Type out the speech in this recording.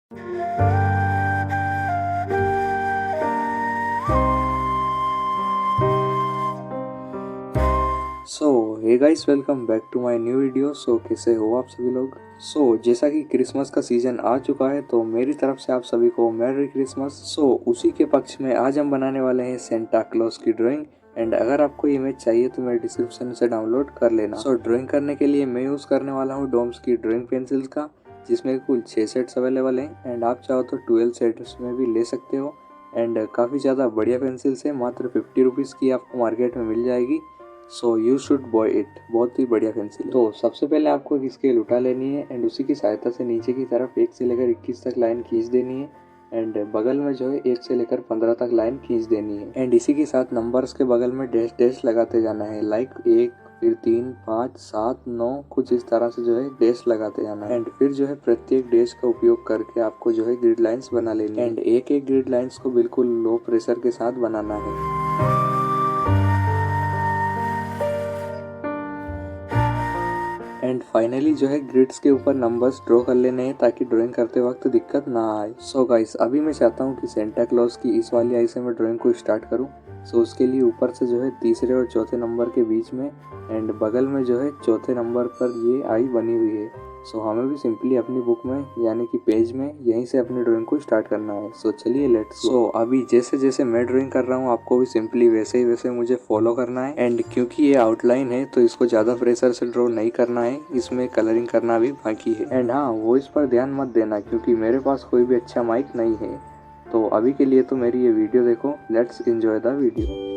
So hey guys, welcome back to my new video. कैसे हो आप सभी लोग। जैसा कि क्रिसमस का सीजन आ चुका है तो मेरी तरफ से आप सभी को मैरी क्रिसमस। उसी के पक्ष में आज हम बनाने वाले हैं सेंटा क्लॉज की ड्राइंग। एंड अगर आपको इमेज चाहिए तो मेरे डिस्क्रिप्शन से डाउनलोड कर लेना। ड्राइंग करने के लिए मैं यूज़ करने वाला हूँ डोम्स की ड्राइंग पेंसिल्स का, जिसमें कुल 6 सेट्स अवेलेबल हैं। एंड आप चाहो तो 12 सेट्स में भी ले सकते हो। एंड काफ़ी ज़्यादा बढ़िया पेंसिल्स है, मात्र 50 रुपीज़ की आपको मार्केट में मिल जाएगी। यू शुड बॉय इट, बहुत ही बढ़िया पेंसिल है। तो सबसे पहले आपको एक स्केल उठा लेनी है एंड उसी की सहायता से नीचे की तरफ 1 से लेकर 21 तक लाइन खींच देनी है। एंड बगल में जो है 1 से लेकर 15 तक लाइन खींच देनी है। एंड इसी के साथ नंबर्स के बगल में डैश डैश लगाते जाना है, लाइक 1, फिर 3, 5, 7, 9, कुछ इस तरह से जो है डैश लगाते जाना है। एंड फिर जो है प्रत्येक डैश का उपयोग करके आपको जो है ग्रिड लाइंस बना लेनी है। एंड एक एक ग्रिड लाइंस को बिल्कुल लो प्रेशर के साथ बनाना है। एंड फाइनली जो है ग्रिड्स के ऊपर नंबर्स ड्रॉ कर लेने हैं ताकि ड्राइंग करते वक्त दिक्कत ना आए। गाइस, अभी मैं चाहता हूँ कि सेंटा क्लॉज की इस वाली आई से मैं ड्राइंग को स्टार्ट करूँ। उसके लिए ऊपर से जो है तीसरे और चौथे नंबर के बीच में एंड बगल में जो है चौथे नंबर पर ये आई बनी हुई है। हमें भी सिंपली अपनी बुक में यानी कि पेज में यहीं से अपनी ड्राइंग को स्टार्ट करना है। चलिए लेट्स गो। अभी जैसे जैसे मैं ड्राइंग कर रहा हूँ आपको भी सिंपली वैसे ही वैसे मुझे फॉलो करना है। एंड क्योंकि ये आउटलाइन है तो इसको ज़्यादा प्रेशर से ड्रॉ नहीं करना है, इसमें कलरिंग करना भी बाकी है। एंड हाँ, वॉइस पर ध्यान मत देना क्योंकि मेरे पास कोई भी अच्छा माइक नहीं है। तो अभी के लिए तो मेरी ये वीडियो देखो, लेट्स एंजॉय द वीडियो।